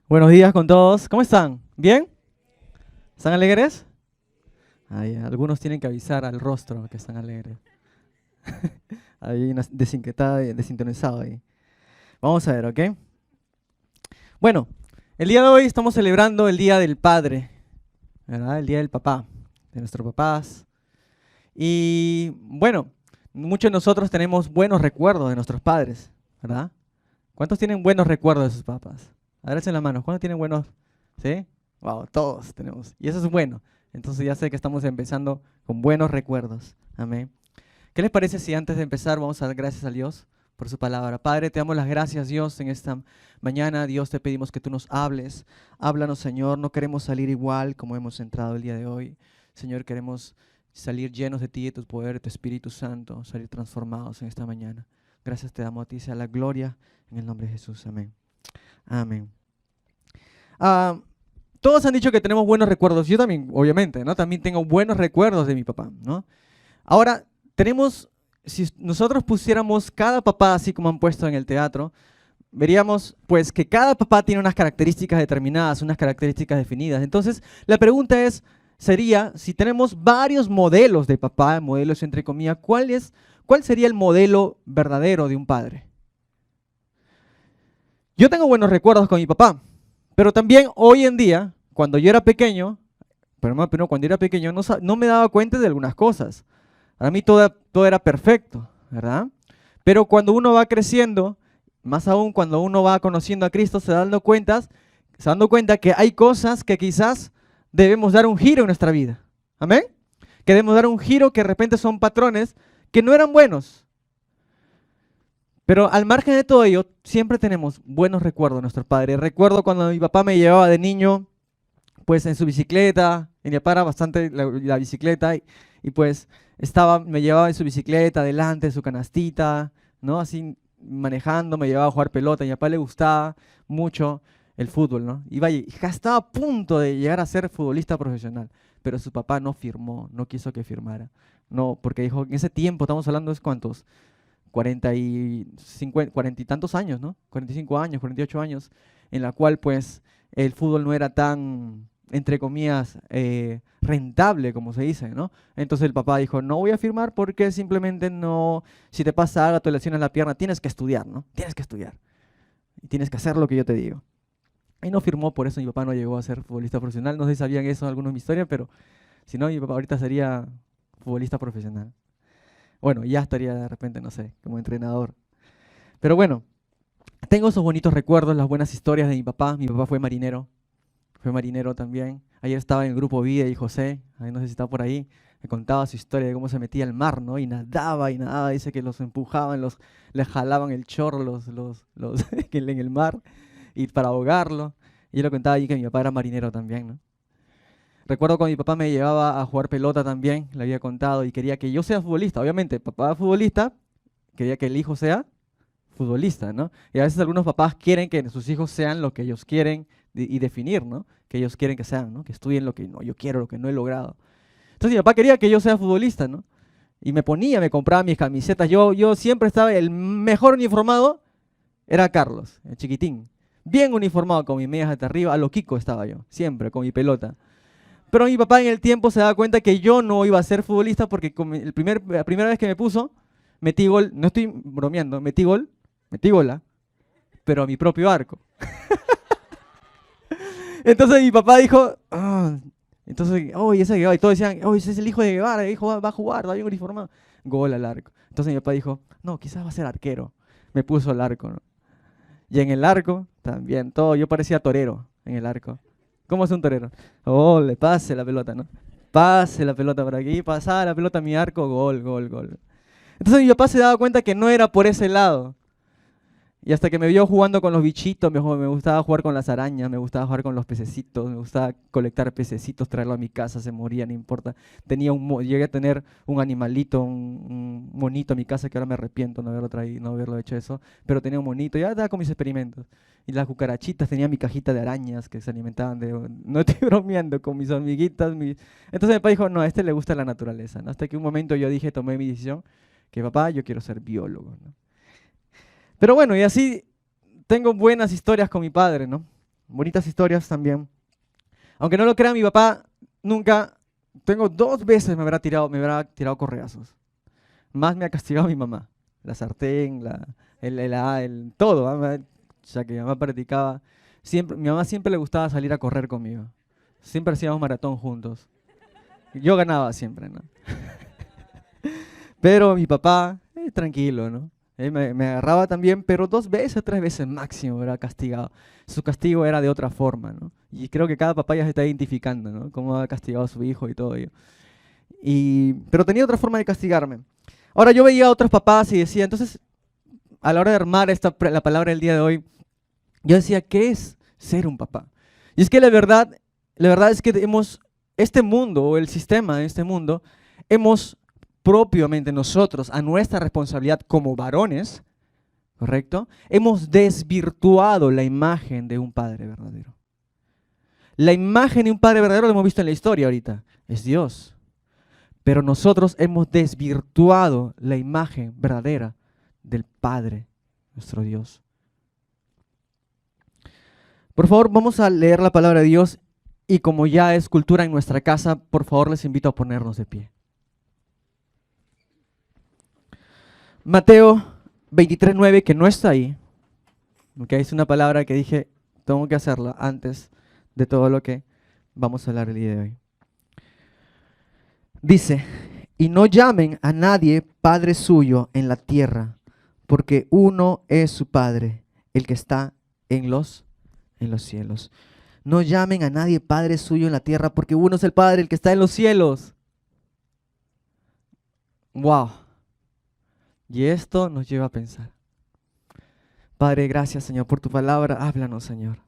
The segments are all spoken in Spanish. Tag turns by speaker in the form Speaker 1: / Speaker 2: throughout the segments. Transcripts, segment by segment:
Speaker 1: Buenos días con todos. ¿Cómo están? ¿Bien? ¿Están alegres? Ay, algunos tienen que avisar al rostro que están alegres. Hay una desinquietada, desintonizado ahí. Vamos a ver, ¿ok? Bueno, el día de hoy estamos celebrando el Día del Padre, ¿verdad? El Día del Papá, de nuestros papás. Y bueno, muchos de nosotros tenemos buenos recuerdos de nuestros padres, ¿verdad? ¿Cuántos tienen buenos recuerdos de sus papás? A ver, alcen la mano. ¿Cuántos tienen buenos? ¿Sí? Wow, todos tenemos. Y eso es bueno. Entonces ya sé que estamos empezando con buenos recuerdos. Amén. ¿Qué les parece si antes de empezar vamos a dar gracias a Dios por su palabra? Padre, te damos las gracias, Dios, en esta mañana. Dios, te pedimos que tú nos hables. Háblanos, Señor. No queremos salir igual como hemos entrado el día de hoy. Señor, queremos salir llenos de ti, de tu poder, de tu Espíritu Santo, salir transformados en esta mañana. Gracias te damos a ti, sea la gloria en el nombre de Jesús. Amén. Amén. Ah, todos han dicho que tenemos buenos recuerdos. Yo también, obviamente, ¿no? También tengo buenos recuerdos de mi papá, ¿no? Ahora, tenemos, si nosotros pusiéramos cada papá así como han puesto en el teatro, veríamos pues que cada papá tiene unas características determinadas, unas características definidas. Entonces, la pregunta sería, si tenemos varios modelos de papá, modelos entre comillas, ¿cuál sería el modelo verdadero de un padre? Yo tengo buenos recuerdos con mi papá, pero también hoy en día, cuando yo era pequeño, pero cuando era pequeño no me daba cuenta de algunas cosas. Para mí todo era perfecto, ¿verdad? Pero cuando uno va creciendo, más aún cuando uno va conociendo a Cristo, se dando cuenta que hay cosas que quizás debemos dar un giro en nuestra vida. ¿Amén? Que debemos dar un giro que de repente son patrones que no eran buenos. Pero al margen de todo ello, siempre tenemos buenos recuerdos de nuestros padres. Recuerdo cuando mi papá me llevaba de niño, pues en su bicicleta, y mi papá era bastante la bicicleta, y pues me llevaba en su bicicleta, adelante, su canastita, ¿no? Así manejando, me llevaba a jugar pelota. A mi papá le gustaba mucho el fútbol, ¿no? Estaba a punto de llegar a ser futbolista profesional, pero su papá no firmó, no quiso que firmara. No, porque dijo, en ese tiempo, estamos hablando de cuántos, 40 y tantos años, ¿no? 45 años, 48 años, en la cual pues el fútbol no era tan, entre comillas, rentable, como se dice, ¿no? Entonces el papá dijo, no voy a firmar porque simplemente no, si te pasa algo, te lesionas la pierna, tienes que estudiar, ¿no? Tienes que estudiar. Y tienes que hacer lo que yo te digo. Y no firmó, por eso mi papá no llegó a ser futbolista profesional. No sé si sabían eso algunos de mi historia, pero si no, mi papá ahorita sería futbolista profesional. Bueno, ya estaría de repente, no sé, como entrenador. Pero bueno, tengo esos bonitos recuerdos, las buenas historias de mi papá. Mi papá fue marinero también. Ayer estaba en el grupo Vida y José, ahí no sé si está por ahí, me contaba su historia de cómo se metía al mar, ¿no? Y nadaba y nadaba, dice que los empujaban, les jalaban el chorro en el mar y para ahogarlo. Y yo le contaba allí que mi papá era marinero también, ¿no? Recuerdo cuando mi papá me llevaba a jugar pelota también, le había contado y quería que yo sea futbolista. Obviamente, papá futbolista, quería que el hijo sea futbolista, ¿no? Y a veces algunos papás quieren que sus hijos sean lo que ellos quieren y definir, ¿no? Que ellos quieren que sean, ¿no? Que estudien lo que no, yo quiero, lo que no he logrado. Entonces mi papá quería que yo sea futbolista, ¿no? Y me compraba mis camisetas. Yo siempre estaba, el mejor uniformado era Carlos, el chiquitín. Bien uniformado, con mis medias hasta arriba, a lo Kiko estaba yo, siempre, con mi pelota. Pero mi papá en el tiempo se daba cuenta que yo no iba a ser futbolista porque la primera vez que me puso, metí gol, no estoy bromeando, metí gola, pero a mi propio arco. Entonces mi papá dijo, entonces, oh, ese Guevara, y todos decían, oh, ese es el hijo de Guevara, el hijo va a jugar, va bien uniformado. Gol al arco. Entonces mi papá dijo, no, quizás va a ser arquero. Me puso al arco, ¿no? Y en el arco, también, yo parecía torero en el arco. ¿Cómo es un torero? Oh, le pase la pelota, ¿no? Pase la pelota por aquí, pasaba la pelota a mi arco, gol, gol, gol. Entonces mi papá se daba cuenta que no era por ese lado. Y hasta que me vio jugando con los bichitos, me gustaba jugar con las arañas, me gustaba jugar con los pececitos, me gustaba colectar pececitos, traerlo a mi casa, se moría, no importa. Llegué a tener un animalito, un monito en mi casa que ahora me arrepiento no haberlo traído, no haberlo hecho eso, pero tenía un monito, ya estaba con mis experimentos. Y las cucarachitas, tenía mi cajita de arañas que se alimentaban no estoy bromeando, con mis hormiguitas. Entonces mi papá dijo, no, a este le gusta la naturaleza, ¿no? Hasta que un momento yo tomé mi decisión, que papá, yo quiero ser biólogo, ¿no? Pero bueno, y así tengo buenas historias con mi padre, ¿no? Bonitas historias también. Aunque no lo crean, mi papá nunca, tengo 2 veces me habrá tirado correazos. Más me ha castigado mi mamá. La sartén, todo. Ya que mi mamá practicaba. Siempre, mi mamá siempre le gustaba salir a correr conmigo. Siempre hacíamos maratón juntos. Yo ganaba siempre, ¿no? Pero mi papá, tranquilo, ¿no? Él me agarraba también, pero 2 veces, 3 veces máximo era castigado. Su castigo era de otra forma, ¿no? Y creo que cada papá ya se está identificando, ¿no? Cómo ha castigado a su hijo y todo ello. Pero tenía otra forma de castigarme. Ahora yo veía a otros papás y decía, entonces, a la hora de armar la palabra del día de hoy, yo decía, ¿qué es ser un papá? Y es que la verdad es que este mundo, o el sistema de este mundo, hemos propiamente nosotros, a nuestra responsabilidad como varones, ¿correcto? Hemos desvirtuado la imagen de un padre verdadero. La imagen de un padre verdadero lo hemos visto en la historia ahorita, es Dios. Pero nosotros hemos desvirtuado la imagen verdadera del Padre, nuestro Dios. Por favor, vamos a leer la palabra de Dios y como ya es cultura en nuestra casa, por favor les invito a ponernos de pie. Mateo 23:9, que no está ahí, okay, es una palabra que dije, tengo que hacerla antes de todo lo que vamos a hablar el día de hoy. Dice, y no llamen a nadie Padre suyo en la tierra, porque uno es su Padre, el que está en los cielos. No llamen a nadie Padre suyo en la tierra, porque uno es el Padre, el que está en los cielos. Wow. Y esto nos lleva a pensar. Padre, gracias, Señor, por tu palabra. Háblanos, Señor.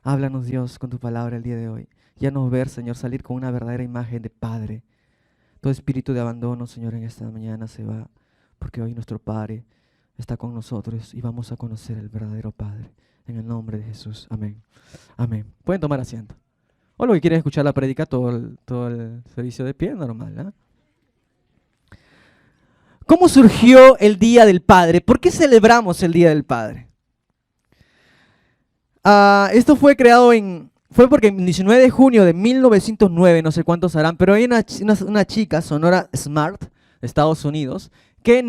Speaker 1: Háblanos, Dios, con tu palabra el día de hoy. Ya nos ver, Señor, salir con una verdadera imagen de Padre. Todo espíritu de abandono, Señor, en esta mañana se va, porque hoy nuestro Padre está con nosotros y vamos a conocer el verdadero Padre. En el nombre de Jesús. Amén. Amén. Pueden tomar asiento. O lo que quieren escuchar la prédica, todo el servicio de pie, normal, ¿eh? ¿Cómo surgió el Día del Padre? ¿Por qué celebramos el Día del Padre? Esto fue creado fue porque el 19 de junio de 1909, no sé cuántos harán, pero hay una chica, Sonora Smart, de Estados Unidos, que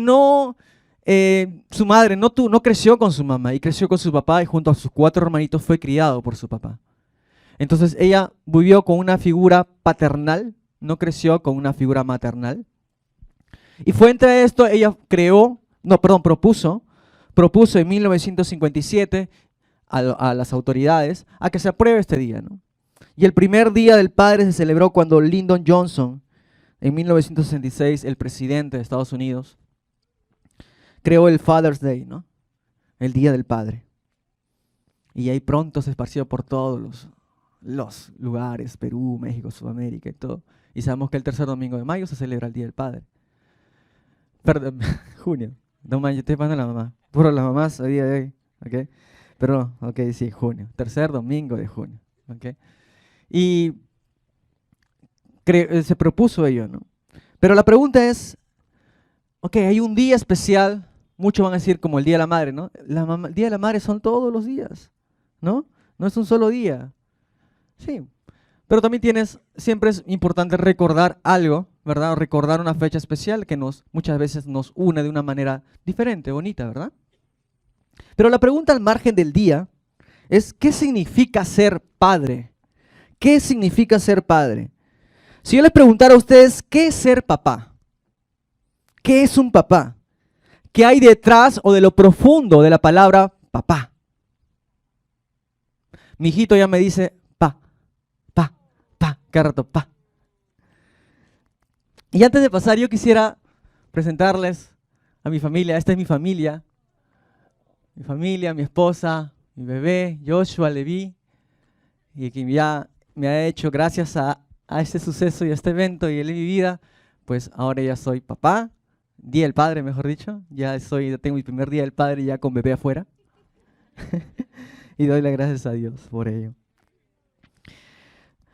Speaker 1: su madre no creció con su mamá y creció con su papá y junto a sus 4 hermanitos fue criado por su papá. Entonces ella vivió con una figura paternal, no creció con una figura maternal. Y fue entre esto, ella propuso en 1957 a las autoridades a que se apruebe este día, ¿no? Y el primer Día del Padre se celebró cuando Lyndon Johnson, en 1966, el presidente de Estados Unidos, creó el Father's Day, ¿no? El Día del Padre. Y ahí pronto se esparció por todos los lugares, Perú, México, Sudamérica y todo. Y sabemos que el tercer domingo de mayo se celebra el Día del Padre. Perdón, junio. No manches, estoy pasando la mamá. Puro las mamás a día de hoy, ¿ok? Pero, ok, sí, junio. Tercer domingo de junio, ¿ok? Y se propuso ello, ¿no? Pero la pregunta es, ok, hay un día especial, muchos van a decir como el Día de la Madre, ¿no? El Día de la Madre son todos los días, ¿no? No es un solo día. Sí, pero también siempre es importante recordar algo, ¿verdad? O recordar una fecha especial que muchas veces nos une de una manera diferente, bonita, ¿verdad? Pero la pregunta al margen del día es, ¿qué significa ser padre? ¿Qué significa ser padre? Si yo les preguntara a ustedes, ¿qué es ser papá? ¿Qué es un papá? ¿Qué hay detrás o de lo profundo de la palabra papá? Mi hijito ya me dice, cada rato, pa. Y antes de pasar, yo quisiera presentarles a mi familia. Esta es mi familia, mi esposa, mi bebé, Joshua Leví, y que ya me ha hecho, gracias a este suceso y a este evento y en mi vida, pues ahora ya soy papá, Día del Padre, mejor dicho. Ya tengo mi primer Día del Padre ya con bebé afuera. Y doy las gracias a Dios por ello.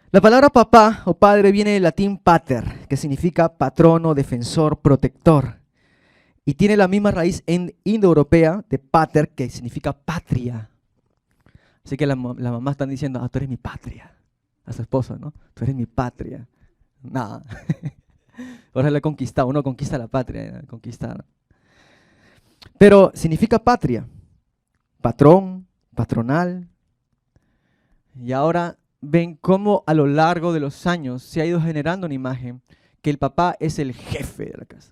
Speaker 1: La palabra papá o padre viene del latín pater, que significa patrono, defensor, protector. Y tiene la misma raíz indoeuropea de pater, que significa patria. Así que la mamá están diciendo, tú eres mi patria. A su esposo, ¿no? Tú eres mi patria. Nada. Ahora le he conquistado. Uno conquista la patria. Conquistar. Pero significa patria. Patrón, patronal. Y ahora ven cómo a lo largo de los años se ha ido generando una imagen que el papá es el jefe de la casa.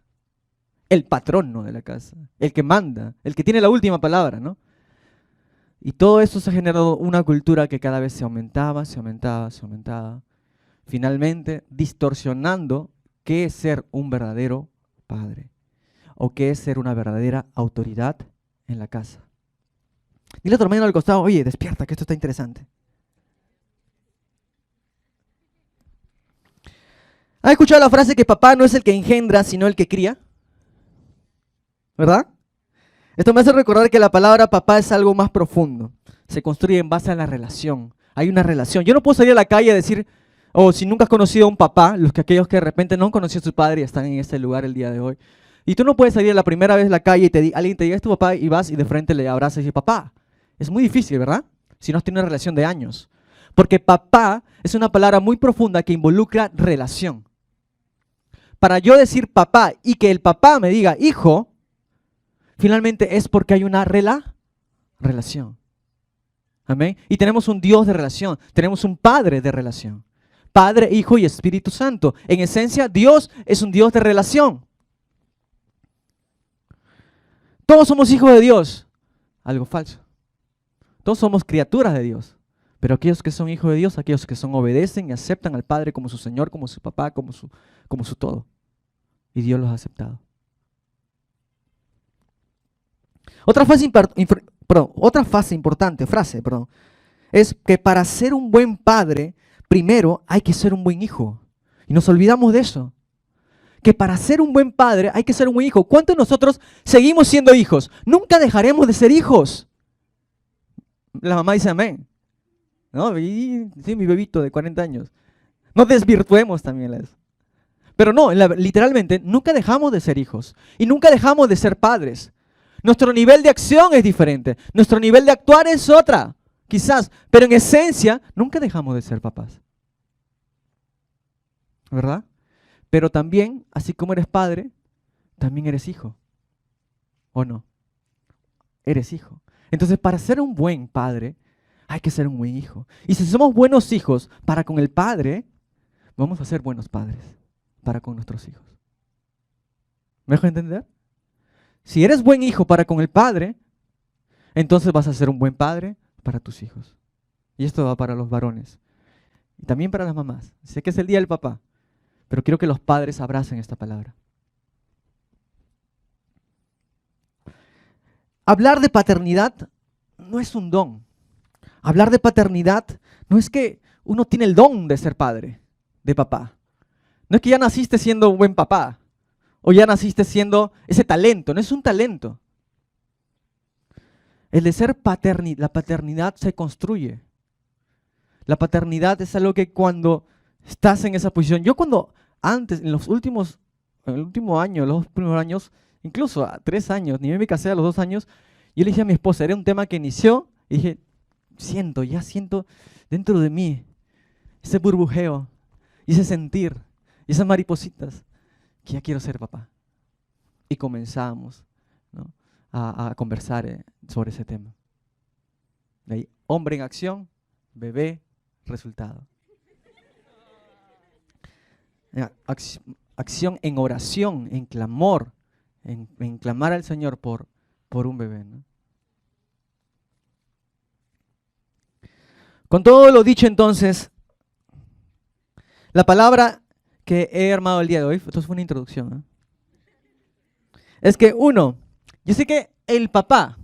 Speaker 1: El patrono de la casa. El que manda. El que tiene la última palabra, ¿no? Y todo eso se ha generado una cultura que cada vez se aumentaba, se aumentaba, se aumentaba. Finalmente, distorsionando qué es ser un verdadero padre o qué es ser una verdadera autoridad en la casa. Dile a tu hermano al costado, oye, despierta, que esto está interesante. ¿Has escuchado la frase que papá no es el que engendra, sino el que cría? ¿Verdad? Esto me hace recordar que la palabra papá es algo más profundo. Se construye en base a la relación. Hay una relación. Yo no puedo salir a la calle a decir, si nunca has conocido a un papá, aquellos que de repente no han conocido a su padre y están en este lugar el día de hoy. Y tú no puedes salir la primera vez a la calle y alguien te diga, es tu papá, y vas y de frente le abrazas y dices, papá. Es muy difícil, ¿verdad? Si no has tenido una relación de años. Porque papá es una palabra muy profunda que involucra relación. Para yo decir papá y que el papá me diga hijo, finalmente es porque hay una relación. Amén. Y tenemos un Dios de relación. Tenemos un Padre de relación. Padre, Hijo y Espíritu Santo. En esencia, Dios es un Dios de relación. Todos somos hijos de Dios. Algo falso. Todos somos criaturas de Dios. Pero aquellos que son hijos de Dios, aquellos que obedecen y aceptan al Padre como su Señor, como su papá, como su todo. Y Dios los ha aceptado. Otra frase importante es que para ser un buen padre, primero hay que ser un buen hijo. Y nos olvidamos de eso. Que para ser un buen padre hay que ser un buen hijo. ¿Cuántos de nosotros seguimos siendo hijos? Nunca dejaremos de ser hijos. La mamá dice amén. ¿No? Sí, mi bebito de 40 años. No desvirtuemos también eso. Pero no, literalmente, nunca dejamos de ser hijos. Y nunca dejamos de ser padres. Nuestro nivel de acción es diferente. Nuestro nivel de actuar es otra, quizás. Pero en esencia, nunca dejamos de ser papás. ¿Verdad? Pero también, así como eres padre, también eres hijo. ¿O no? Eres hijo. Entonces, para ser un buen padre, hay que ser un buen hijo. Y si somos buenos hijos para con el padre, vamos a ser buenos padres para con nuestros hijos. ¿Me dejo entender? Si eres buen hijo para con el padre, entonces vas a ser un buen padre para tus hijos. Y esto va para los varones. Y también para las mamás. Sé que es el día del papá, pero quiero que los padres abracen esta palabra. Hablar de paternidad no es un don. Hablar de paternidad no es que uno tiene el don de ser padre, de papá. No es que ya naciste siendo un buen papá. O ya naciste siendo ese talento. No es un talento. El de ser la paternidad se construye. La paternidad es algo que cuando estás en esa posición. Yo antes, en el último año, los primeros años, incluso a 3 años, ni me casé a los 2 años, yo le dije a mi esposa, era un tema que inició, y dije, ya siento dentro de mí ese burbujeo, y ese sentir, y esas maripositas, que ya quiero ser papá. Y comenzamos, ¿no?, a conversar sobre ese tema. De ahí, hombre en acción, bebé, resultado. Acción en oración, en clamor, en clamar al Señor por un bebé, ¿no? Con todo lo dicho entonces, la palabra que he armado el día de hoy, esto fue una introducción, ¿eh?, es que yo sé que el papá,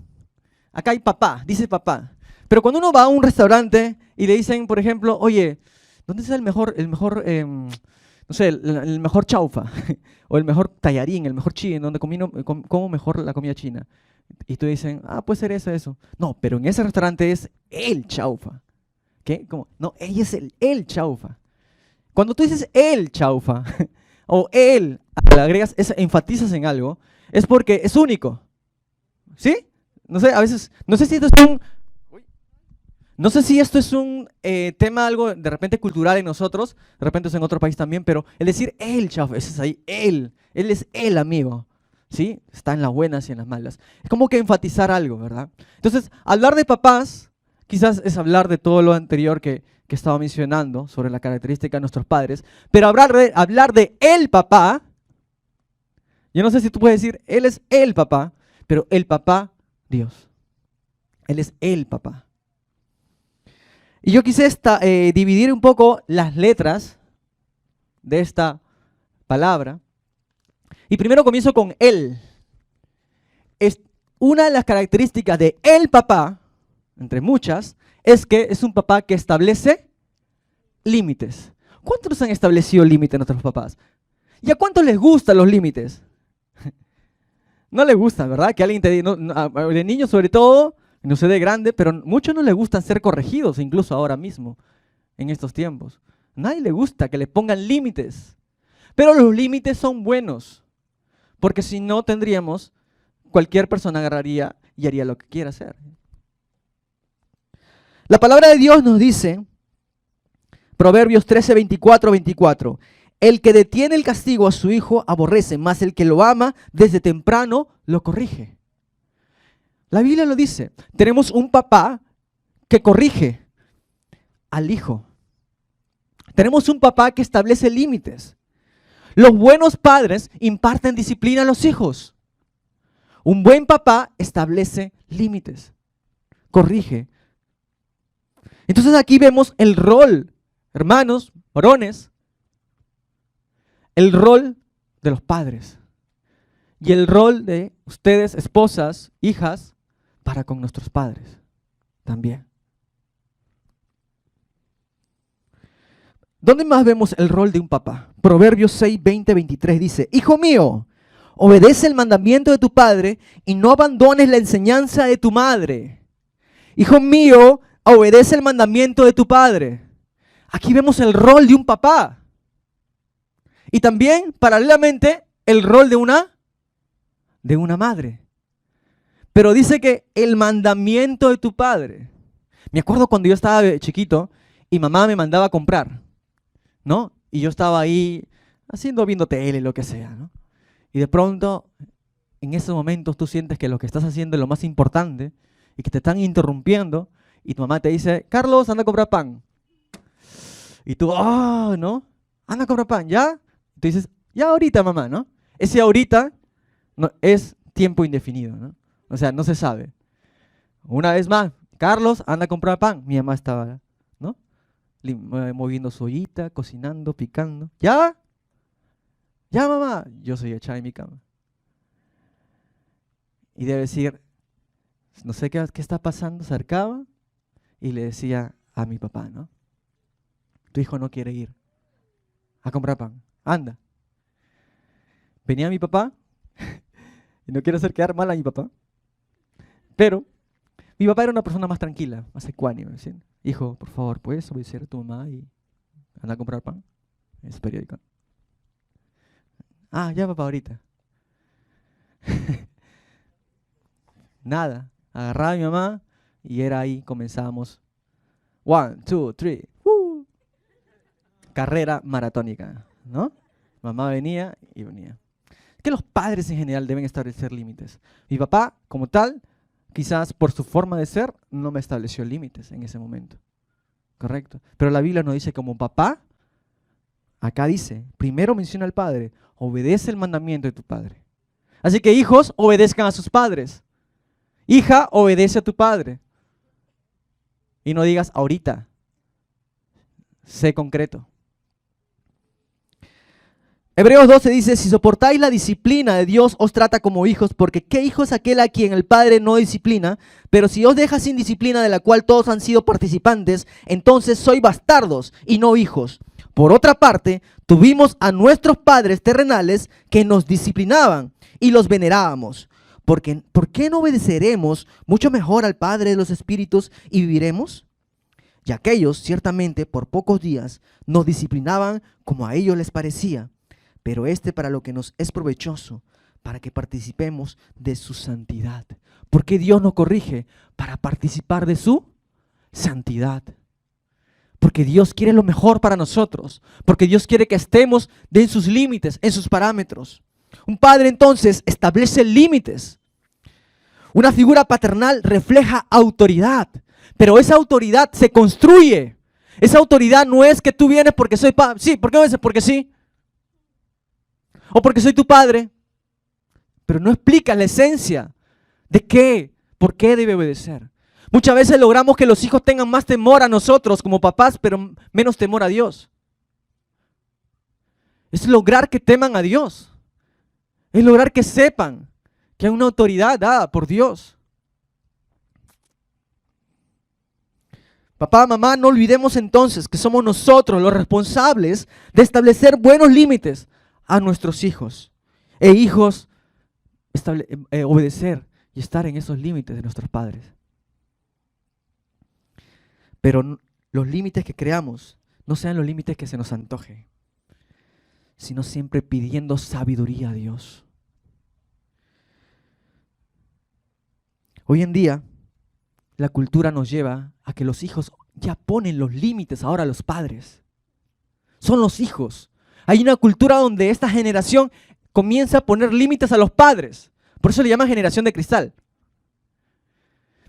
Speaker 1: acá hay papá, dice papá, pero cuando uno va a un restaurante y le dicen, por ejemplo, oye, ¿dónde está el mejor no sé, el mejor chaufa? O el mejor tallarín, el mejor chile, donde como mejor la comida china. Y tú dicen, puede ser eso. No, pero en ese restaurante es el chaufa. ¿Qué? ¿Cómo? No, ella es el chaufa. Cuando tú dices el chaufa, o le agregas, enfatizas en algo, es porque es único. ¿Sí? No sé, a veces, no sé si esto es No sé si esto es un tema algo de repente cultural en nosotros, de repente es en otro país también, pero el decir él, chavo, ese es ahí, él es el amigo, ¿sí? Está en las buenas y en las malas. Es como que enfatizar algo, ¿verdad? Entonces, hablar de papás quizás es hablar de todo lo anterior que estaba mencionando sobre la característica de nuestros padres, pero hablar de el papá, yo no sé si tú puedes decir, él es el papá, pero el papá, Dios. Él es el papá. Y yo quise dividir un poco las letras de esta palabra. Y primero comienzo con él. Es una de las características de el papá, entre muchas, es que es un papá que establece límites. ¿Cuántos han establecido límites nuestros papás? ¿Y a cuántos les gustan los límites? No les gustan, ¿verdad? Que alguien te diga, de niño sobre todo, no sé de grande, pero muchos no les gustan ser corregidos, incluso ahora mismo, en estos tiempos. A nadie le gusta que le pongan límites. Pero los límites son buenos, porque si no tendríamos, cualquier persona agarraría y haría lo que quiera hacer. La palabra de Dios nos dice, Proverbios 13, 24, el que detiene el castigo a su hijo aborrece, mas el que lo ama desde temprano lo corrige. La Biblia lo dice, tenemos un papá que corrige al hijo. Tenemos un papá que establece límites. Los buenos padres imparten disciplina a los hijos. Un buen papá establece límites, corrige. Entonces aquí vemos el rol, hermanos, varones, el rol de los padres y el rol de ustedes, esposas, hijas, para con nuestros padres también. ¿Dónde más vemos el rol de un papá? Proverbios 6, 20, 23 dice, hijo mío, obedece el mandamiento de tu padre y no abandones la enseñanza de tu madre. Hijo mío, obedece el mandamiento de tu padre. Aquí vemos el rol de un papá. Y también, paralelamente, el rol de una madre. Pero dice que el mandamiento de tu padre. Me acuerdo cuando yo estaba chiquito y mamá me mandaba a comprar, ¿no? Y yo estaba ahí viendo tele, lo que sea, ¿no? Y de pronto, en esos momentos tú sientes que lo que estás haciendo es lo más importante y que te están interrumpiendo y tu mamá te dice, Carlos, anda a comprar pan. Y tú, ¿no? Anda a comprar pan, ¿ya? Tú dices, ya ahorita, mamá, ¿no? Ese ahorita no, es tiempo indefinido, ¿no? O sea, no se sabe. Una vez más, Carlos, anda a comprar pan. Mi mamá estaba, ¿no? Moviendo su ollita, cocinando, picando. ¿Ya? ¿Ya, mamá? Yo soy echada en mi cama. Y debe decir, no sé qué está pasando, se acercaba y le decía a mi papá, ¿no? Tu hijo no quiere ir a comprar pan. Anda. Venía mi papá, y no quiero hacer quedar mal a mi papá, pero mi papá era una persona más tranquila, más ecuánime. ¿Sí? Hijo, por favor, ¿puedes obedecer a tu mamá y anda a comprar pan? Es periódico. Ya papá, ahorita. Nada, agarraba a mi mamá y era ahí, comenzábamos. 1, 2, 3. Carrera maratónica, ¿no? Mamá venía y venía. Es que los padres en general deben establecer límites. Mi papá, como tal, quizás por su forma de ser, no me estableció límites en ese momento. ¿Correcto? Pero la Biblia nos dice como papá, acá dice, primero menciona al padre, obedece el mandamiento de tu padre. Así que hijos, obedezcan a sus padres. Hija, obedece a tu padre. Y no digas ahorita. Sé concreto. Hebreos 12 dice, si soportáis la disciplina de Dios, os trata como hijos, porque ¿qué hijo es aquel a quien el Padre no disciplina? Pero si os deja sin disciplina de la cual todos han sido participantes, entonces sois bastardos y no hijos. Por otra parte, tuvimos a nuestros padres terrenales que nos disciplinaban y los venerábamos. ¿Por qué no obedeceremos mucho mejor al Padre de los Espíritus y viviremos? Y aquellos, ciertamente, por pocos días, nos disciplinaban como a ellos les parecía. Pero para lo que nos es provechoso, para que participemos de su santidad. ¿Por qué Dios nos corrige? Para participar de su santidad. Porque Dios quiere lo mejor para nosotros. Porque Dios quiere que estemos en sus límites, en sus parámetros. Un padre entonces establece límites. Una figura paternal refleja autoridad. Pero esa autoridad se construye. Esa autoridad no es que tú vienes porque soy padre. Sí, ¿por qué no dices? Porque sí. O porque soy tu padre. Pero no explica la esencia de qué, por qué debe obedecer. Muchas veces logramos que los hijos tengan más temor a nosotros como papás, pero menos temor a Dios. Es lograr que teman a Dios. Es lograr que sepan que hay una autoridad dada por Dios. Papá, mamá, no olvidemos entonces que somos nosotros los responsables de establecer buenos límites a nuestros hijos. E hijos, obedecer y estar en esos límites de nuestros padres. Pero los límites que creamos no sean los límites que se nos antoje, sino siempre pidiendo sabiduría a Dios. Hoy en día, la cultura nos lleva a que los hijos ya ponen los límites ahora a los padres. Son los hijos. Hay una cultura donde esta generación comienza a poner límites a los padres. Por eso le llaman generación de cristal.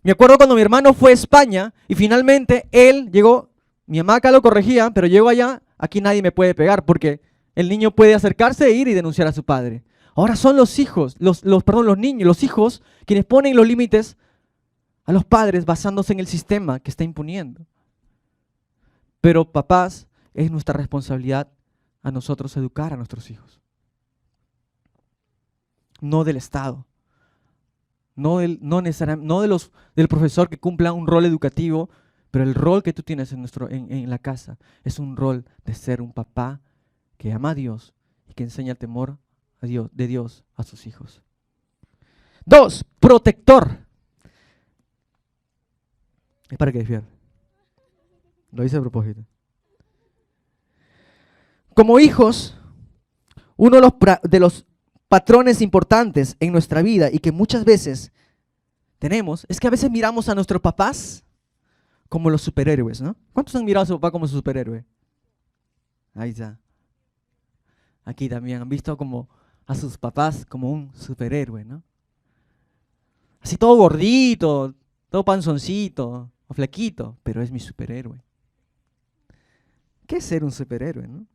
Speaker 1: Me acuerdo cuando mi hermano fue a España y finalmente él llegó, mi mamá acá lo corregía, pero llegó allá, aquí nadie me puede pegar porque el niño puede acercarse e ir y denunciar a su padre. Ahora son los hijos, los niños, los hijos quienes ponen los límites a los padres basándose en el sistema que está imponiendo. Pero papás, es nuestra responsabilidad a nosotros educar a nuestros hijos. No del Estado. No del profesor que cumpla un rol educativo, pero el rol que tú tienes en la casa es un rol de ser un papá que ama a Dios y que enseña el temor de Dios a sus hijos. 2, protector. Es para que despierten. Lo hice a propósito. Como hijos, uno de los patrones importantes en nuestra vida y que muchas veces tenemos, es que a veces miramos a nuestros papás como los superhéroes, ¿no? ¿Cuántos han mirado a su papá como su superhéroe? Ahí está. Aquí también han visto como a sus papás como un superhéroe, ¿no? Así todo gordito, todo panzoncito, o flaquito, pero es mi superhéroe. ¿Qué es ser un superhéroe, no?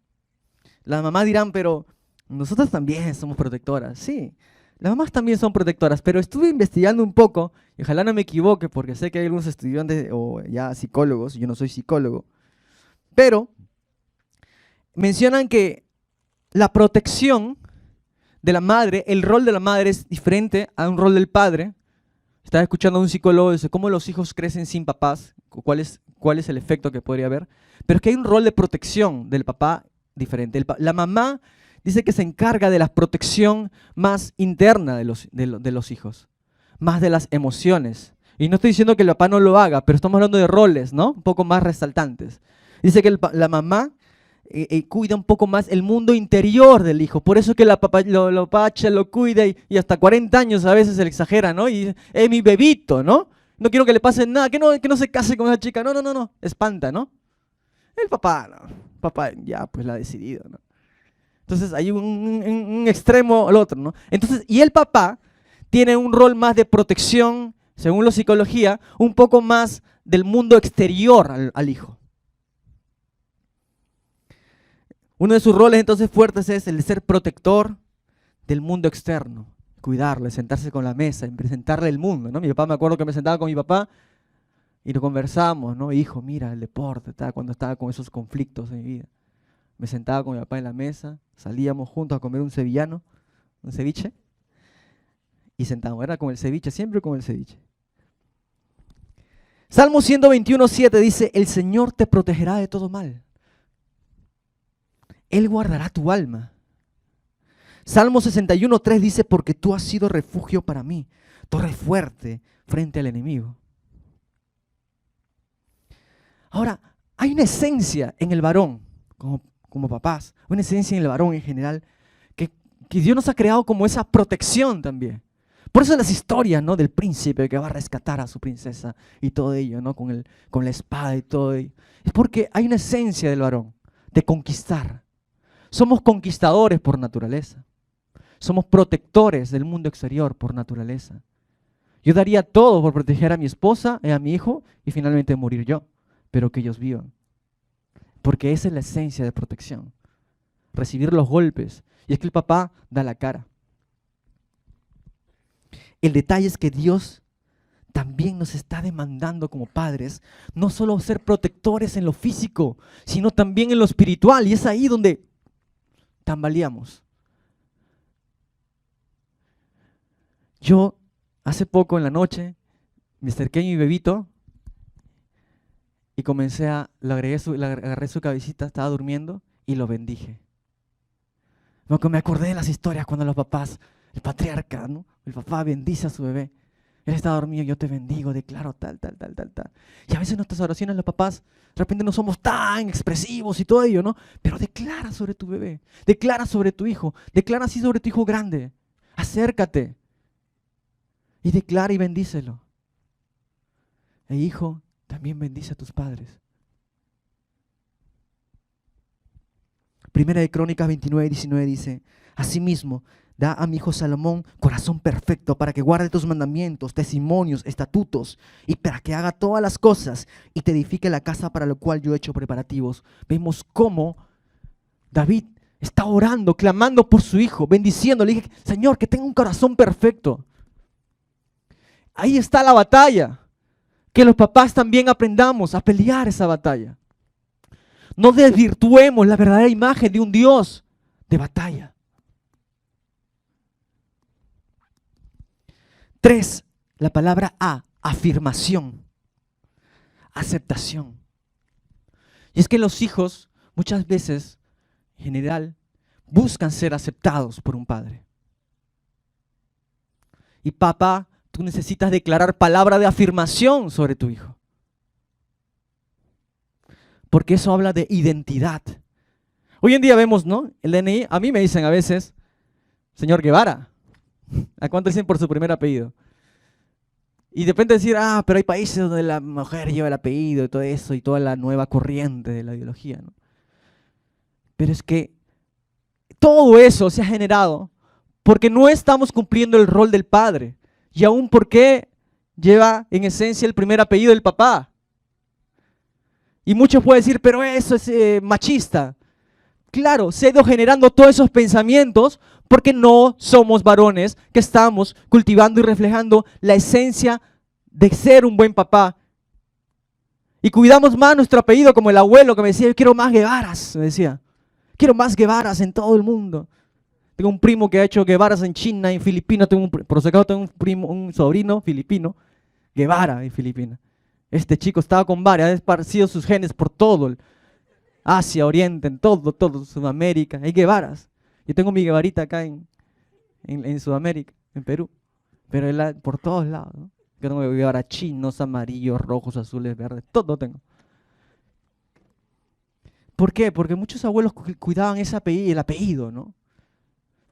Speaker 1: Las mamás dirán, pero nosotras también somos protectoras. Sí, las mamás también son protectoras, pero estuve investigando un poco, y ojalá no me equivoque, porque sé que hay algunos estudiantes o ya psicólogos, yo no soy psicólogo, pero mencionan que la protección de la madre, el rol de la madre es diferente a un rol del padre. Estaba escuchando a un psicólogo, dice cómo los hijos crecen sin papás, cuál es el efecto que podría haber, pero es que hay un rol de protección del papá diferente. La mamá dice que se encarga de la protección más interna de los hijos, más de las emociones. Y no estoy diciendo que el papá no lo haga, pero estamos hablando de roles, ¿no? Un poco más resaltantes. Dice que la mamá cuida un poco más el mundo interior del hijo. Por eso que la papacha lo cuida y hasta 40 años a veces se le exagera, ¿no? Y es mi bebito, ¿no? No quiero que le pase nada, que no se case con esa chica. No, espanta, ¿no? El papá, no. Papá ya pues la ha decidido, ¿no? Entonces hay un extremo al otro, ¿no? Entonces, y el papá tiene un rol más de protección, según la psicología, un poco más del mundo exterior al hijo. Uno de sus roles entonces fuertes es el de ser protector del mundo externo, cuidarle, sentarse con la mesa, presentarle el mundo, ¿no? Mi papá, me acuerdo que me sentaba con mi papá y lo conversamos, ¿no? Hijo, mira el deporte, cuando estaba con esos conflictos en mi vida. Me sentaba con mi papá en la mesa, salíamos juntos a comer un ceviche, y sentábamos, era con el ceviche, siempre con el ceviche. Salmo 121:7 dice, el Señor te protegerá de todo mal. Él guardará tu alma. Salmo 61:3 dice, porque tú has sido refugio para mí, torre fuerte frente al enemigo. Ahora, hay una esencia en el varón, como papás, una esencia en el varón en general, que Dios nos ha creado como esa protección también. Por eso las historias, ¿no?, del príncipe que va a rescatar a su princesa y todo ello, ¿no?, con la espada y todo ello. Es porque hay una esencia del varón, de conquistar. Somos conquistadores por naturaleza. Somos protectores del mundo exterior por naturaleza. Yo daría todo por proteger a mi esposa y a mi hijo y finalmente morir yo, pero que ellos vivan. Porque esa es la esencia de protección. Recibir los golpes. Y es que el papá da la cara. El detalle es que Dios también nos está demandando como padres, no solo ser protectores en lo físico, sino también en lo espiritual. Y es ahí donde tambaleamos. Yo hace poco en la noche me acerqué a mi bebito y le agarré su cabecita, estaba durmiendo y lo bendije. Porque me acordé de las historias cuando los papás, el patriarca, ¿no?, el papá bendice a su bebé. Él está dormido, yo te bendigo, declaro tal. Y a veces en nuestras oraciones los papás, de repente no somos tan expresivos y todo ello, ¿no? Pero declara sobre tu bebé, declara sobre tu hijo, declara así sobre tu hijo grande. Acércate y declara y bendícelo. Hijo, también bendice a tus padres. Primera de Crónicas 29:19 dice: asimismo, da a mi hijo Salomón corazón perfecto para que guarde tus mandamientos, testimonios, estatutos y para que haga todas las cosas y te edifique la casa para lo cual yo he hecho preparativos. Vemos cómo David está orando, clamando por su hijo, bendiciéndole. Le dije: Señor, que tenga un corazón perfecto. Ahí está la batalla. Que los papás también aprendamos a pelear esa batalla. No desvirtuemos la verdadera imagen de un Dios de batalla. 3, la palabra afirmación, aceptación. Y es que los hijos muchas veces, en general, buscan ser aceptados por un padre. Y papá, tú necesitas declarar palabra de afirmación sobre tu hijo. Porque eso habla de identidad. Hoy en día vemos, ¿no?, el DNI. A mí me dicen a veces, señor Guevara. ¿A cuánto dicen por su primer apellido? Y depende de decir, pero hay países donde la mujer lleva el apellido y todo eso, y toda la nueva corriente de la ideología, ¿no? Pero es que todo eso se ha generado porque no estamos cumpliendo el rol del padre. Y aún porque lleva en esencia el primer apellido del papá. Y muchos pueden decir, pero eso es machista. Claro, se ha ido generando todos esos pensamientos porque no somos varones que estamos cultivando y reflejando la esencia de ser un buen papá. Y cuidamos más nuestro apellido, como el abuelo que me decía: yo quiero más Guevaras, me decía. Quiero más Guevaras en todo el mundo. Tengo un primo que ha hecho Guevaras en China, en Filipinas. Por si acaso tengo un sobrino filipino, Guevara en Filipinas. Este chico estaba con varias, ha esparcido sus genes por todo Asia, Oriente, en todo Sudamérica. Hay Guevaras. Yo tengo mi Guevarita acá en Sudamérica, en Perú. Pero él por todos lados, ¿no? Yo tengo Guevara chinos, amarillos, rojos, azules, verdes, todo tengo. ¿Por qué? Porque muchos abuelos cuidaban el apellido, ¿no?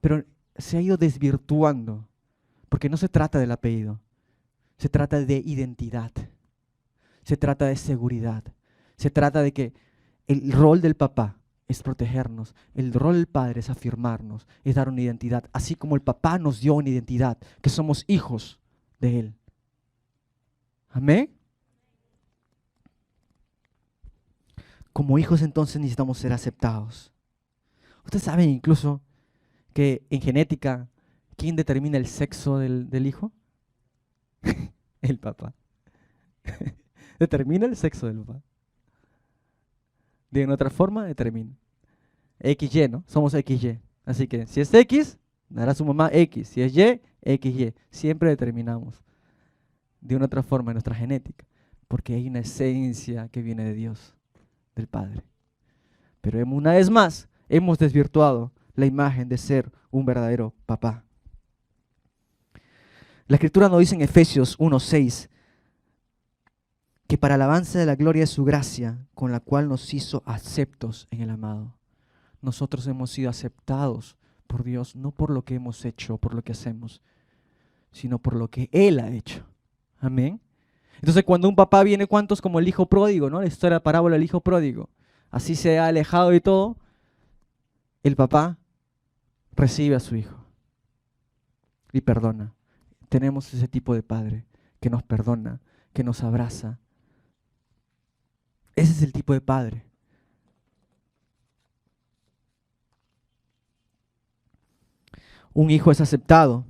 Speaker 1: Pero se ha ido desvirtuando. Porque no se trata del apellido. Se trata de identidad. Se trata de seguridad. Se trata de que el rol del papá es protegernos. El rol del padre es afirmarnos, es dar una identidad. Así como el papá nos dio una identidad, que somos hijos de él. Amén. Como hijos entonces necesitamos ser aceptados. Ustedes saben incluso que en genética, ¿quién determina el sexo del hijo? El papá. Determina el sexo del papá. De otra forma, determina. XY, ¿no? Somos XY. Así que si es X, dará su mamá X. Si es Y, XY. Siempre determinamos de una otra forma en nuestra genética. Porque hay una esencia que viene de Dios, del Padre. Pero una vez más, hemos desvirtuado la imagen de ser un verdadero papá. La Escritura nos dice en Efesios 1:6 que para alabanza de la gloria de su gracia, con la cual nos hizo aceptos en el amado. Nosotros hemos sido aceptados por Dios, no por lo que hemos hecho, por lo que hacemos, sino por lo que Él ha hecho. Amén. Entonces cuando un papá viene, ¿cuántos? Como el hijo pródigo, ¿no? La historia de la parábola del hijo pródigo. Así se ha alejado de todo. El papá recibe a su hijo y perdona. Tenemos ese tipo de padre que nos perdona, que nos abraza. Ese es el tipo de padre. Un hijo es aceptado,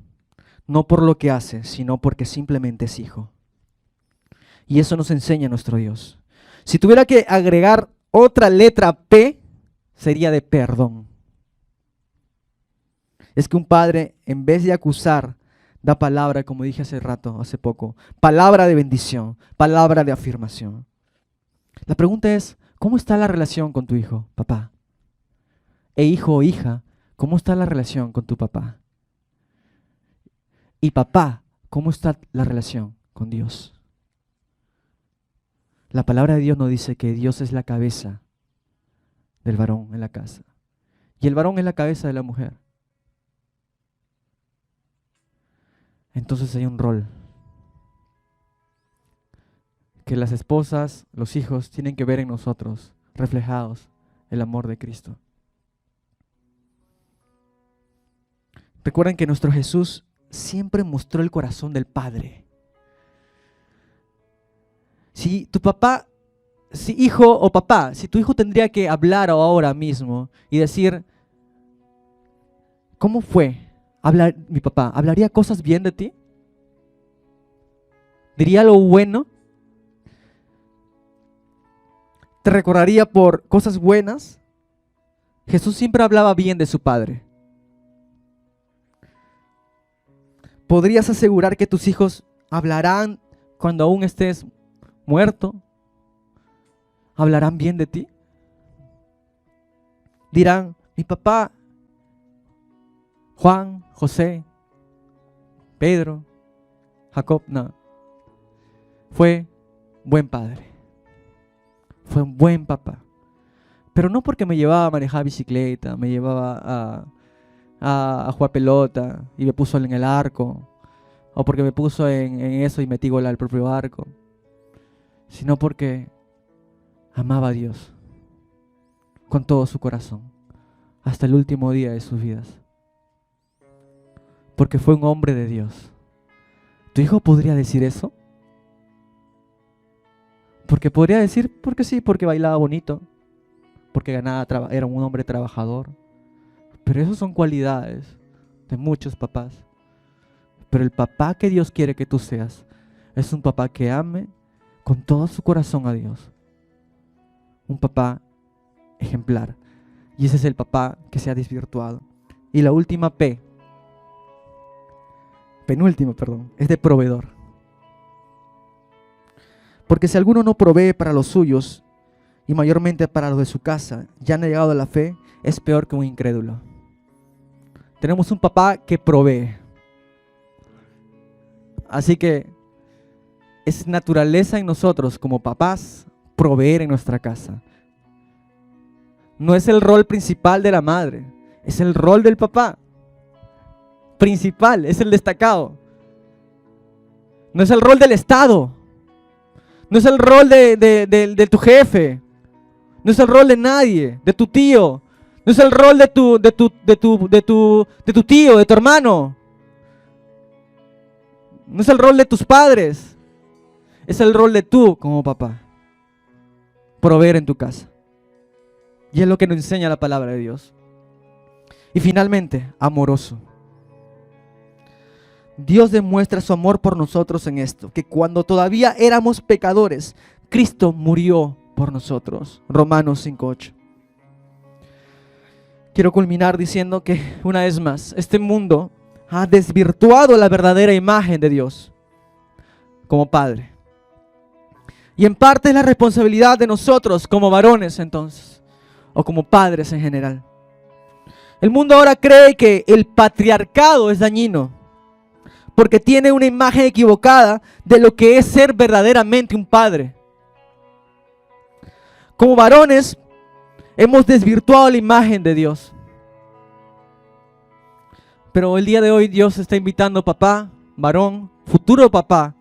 Speaker 1: no por lo que hace, sino porque simplemente es hijo. Y eso nos enseña nuestro Dios. Si tuviera que agregar otra letra P, sería de perdón. Es que un padre, en vez de acusar, da palabra, como dije hace rato, hace poco, palabra de bendición, palabra de afirmación. La pregunta es, ¿cómo está la relación con tu hijo, papá? Hijo o hija, ¿cómo está la relación con tu papá? Y papá, ¿cómo está la relación con Dios? La palabra de Dios nos dice que Dios es la cabeza del varón en la casa. Y el varón es la cabeza de la mujer. Entonces hay un rol que las esposas, los hijos tienen que ver en nosotros, reflejados el amor de Cristo. Recuerden que nuestro Jesús siempre mostró el corazón del Padre. Si tu papá, si hijo o papá, si tu hijo tendría que hablar ahora mismo y decir, ¿cómo fue? Mi papá, ¿hablaría cosas bien de ti? ¿Diría lo bueno? ¿Te recordaría por cosas buenas? Jesús siempre hablaba bien de su Padre. ¿Podrías asegurar que tus hijos hablarán cuando aún estés muerto? ¿Hablarán bien de ti? Dirán, mi papá, Juan, José, Pedro, Jacob, no. Fue buen padre. Fue un buen papá. Pero no porque me llevaba a manejar bicicleta, me llevaba a jugar pelota y me puso en el arco, o porque me puso en eso y metí gol al propio arco, sino porque amaba a Dios con todo su corazón hasta el último día de sus vidas, porque fue un hombre de Dios. ¿Tu hijo podría decir eso? Porque podría decir, porque sí, porque bailaba bonito, porque ganaba, era un hombre trabajador. Pero esas son cualidades de muchos papás. Pero el papá que Dios quiere que tú seas es un papá que ame con todo su corazón a Dios. Un papá ejemplar. Y ese es el papá que se ha desvirtuado. Y la última penúltima, es de proveedor. Porque si alguno no provee para los suyos, y mayormente para los de su casa, ya no ha llegado a la fe, es peor que un incrédulo. Tenemos un papá que provee. Así que es naturaleza en nosotros como papás proveer en nuestra casa. No es el rol principal de la madre, es el rol del papá. Principal, es el destacado. No es el rol del Estado. No es el rol de tu jefe. No es el rol de nadie, de tu tío. No es el rol de tu tío, de tu hermano. No es el rol de tus padres. Es el rol de tú como papá. Proveer en tu casa. Y es lo que nos enseña la palabra de Dios. Y finalmente, amoroso. Dios demuestra su amor por nosotros en esto, que cuando todavía éramos pecadores, Cristo murió por nosotros. Romanos 5:8. Quiero culminar diciendo que, una vez más, este mundo ha desvirtuado la verdadera imagen de Dios como Padre. Y en parte es la responsabilidad de nosotros como varones entonces, o como padres en general. El mundo ahora cree que el patriarcado es dañino, porque tiene una imagen equivocada de lo que es ser verdaderamente un padre. Como varones hemos desvirtuado la imagen de Dios. Pero el día de hoy Dios está invitando, papá, varón, futuro papá.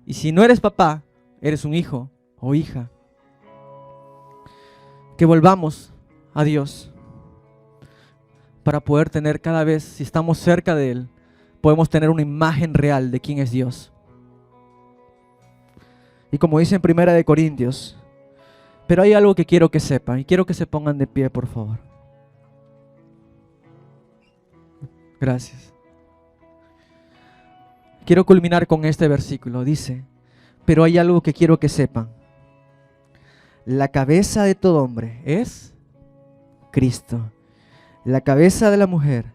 Speaker 1: Y si no eres papá, eres un hijo o hija. Que volvamos a Dios para poder tener cada vez, si estamos cerca de Él, podemos tener una imagen real de quién es Dios. Y como dice en 1 Corintios, pero hay algo que quiero que sepan, y quiero que se pongan de pie, por favor. Gracias. Quiero culminar con este versículo. Dice, pero hay algo que quiero que sepan. La cabeza de todo hombre es Cristo. La cabeza de la mujer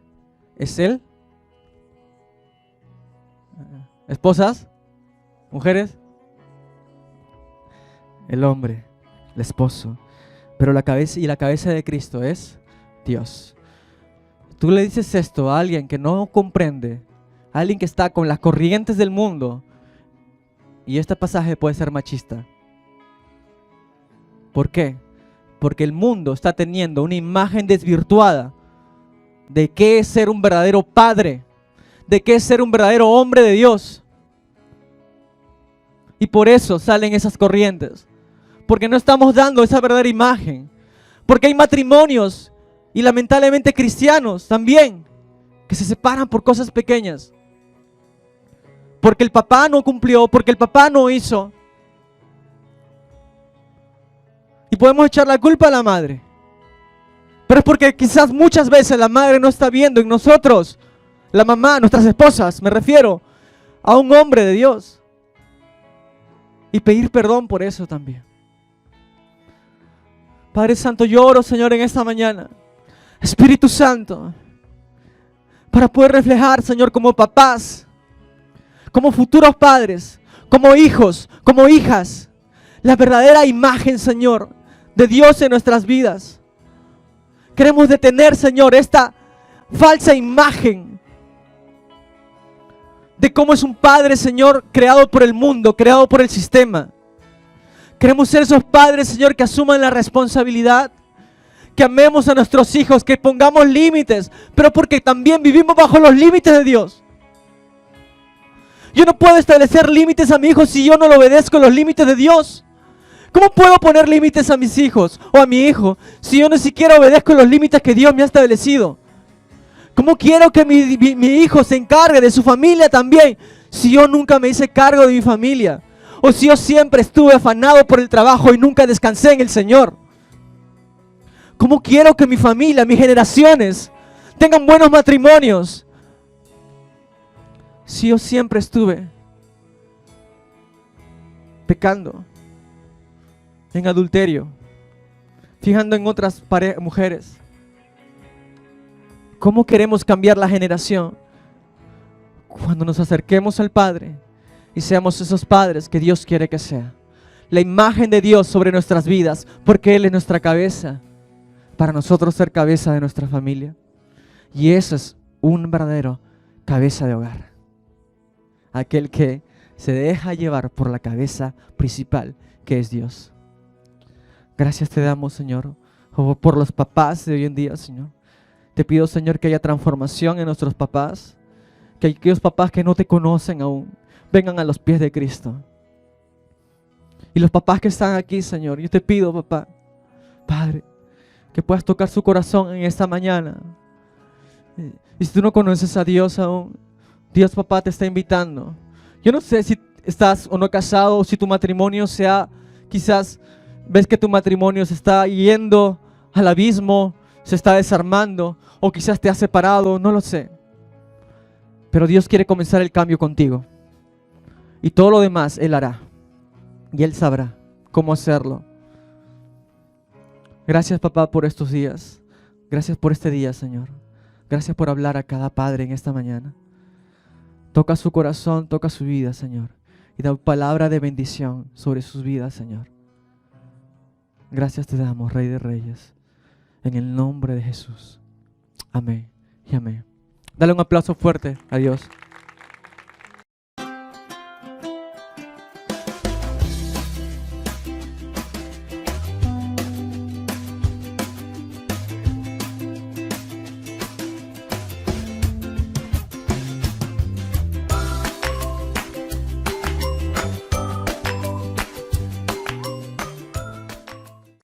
Speaker 1: es Él. ¿Esposas? ¿Mujeres? El hombre, el esposo. Pero la cabeza de Cristo es Dios. Tú le dices esto a alguien que no comprende, a alguien que está con las corrientes del mundo, y este pasaje puede ser machista. ¿Por qué? Porque el mundo está teniendo una imagen desvirtuada de qué es ser un verdadero padre, de qué es ser un verdadero hombre de Dios. Y por eso salen esas corrientes, porque no estamos dando esa verdadera imagen, porque hay matrimonios y lamentablemente cristianos también que se separan por cosas pequeñas, porque el papá no cumplió, porque el papá no hizo. Y podemos echar la culpa a la madre, pero es porque quizás muchas veces la madre no está viendo en nosotros, la mamá, nuestras esposas, me refiero a un hombre de Dios, y pedir perdón por eso también. Padre Santo, yo oro, Señor, en esta mañana, Espíritu Santo, para poder reflejar, Señor, como papás, como futuros padres, como hijos, como hijas, la verdadera imagen, Señor, de Dios en nuestras vidas. Queremos detener, Señor, esta falsa imagen de cómo es un padre, Señor, creado por el mundo, creado por el sistema. Queremos ser esos padres, Señor, que asuman la responsabilidad, que amemos a nuestros hijos, que pongamos límites, pero porque también vivimos bajo los límites de Dios. Yo no puedo establecer límites a mi hijo si yo no le obedezco los límites de Dios. ¿Cómo puedo poner límites a mis hijos o a mi hijo si yo ni siquiera obedezco los límites que Dios me ha establecido? ¿Cómo quiero que mi hijo se encargue de su familia también si yo nunca me hice cargo de mi familia? O si yo siempre estuve afanado por el trabajo y nunca descansé en el Señor. ¿Cómo quiero que mi familia, mis generaciones tengan buenos matrimonios si yo siempre estuve pecando, en adulterio, fijando en otras mujeres? ¿Cómo queremos cambiar la generación? Cuando nos acerquemos al Padre y seamos esos padres que Dios quiere que sea. La imagen de Dios sobre nuestras vidas, porque Él es nuestra cabeza, para nosotros ser cabeza de nuestra familia. Y eso es un verdadero cabeza de hogar. Aquel que se deja llevar por la cabeza principal, que es Dios. Gracias te damos, Señor, por los papás de hoy en día, Señor. Te pido, Señor, que haya transformación en nuestros papás, que aquellos papás que no te conocen aún vengan a los pies de Cristo. Y los papás que están aquí, Señor, yo te pido, papá, Padre, que puedas tocar su corazón en esta mañana. Y si tú no conoces a Dios aún, Dios, papá, te está invitando. Yo no sé si estás o no casado, o si tu matrimonio quizás ves que tu matrimonio se está yendo al abismo, se está desarmando, o quizás te has separado, no lo sé. Pero Dios quiere comenzar el cambio contigo. Y todo lo demás Él hará. Y Él sabrá cómo hacerlo. Gracias, papá, por estos días. Gracias por este día, Señor. Gracias por hablar a cada padre en esta mañana. Toca su corazón, toca su vida, Señor. Y da palabra de bendición sobre sus vidas, Señor. Gracias te damos, Rey de Reyes. En el nombre de Jesús. Amén y amén. Dale un aplauso fuerte a Dios.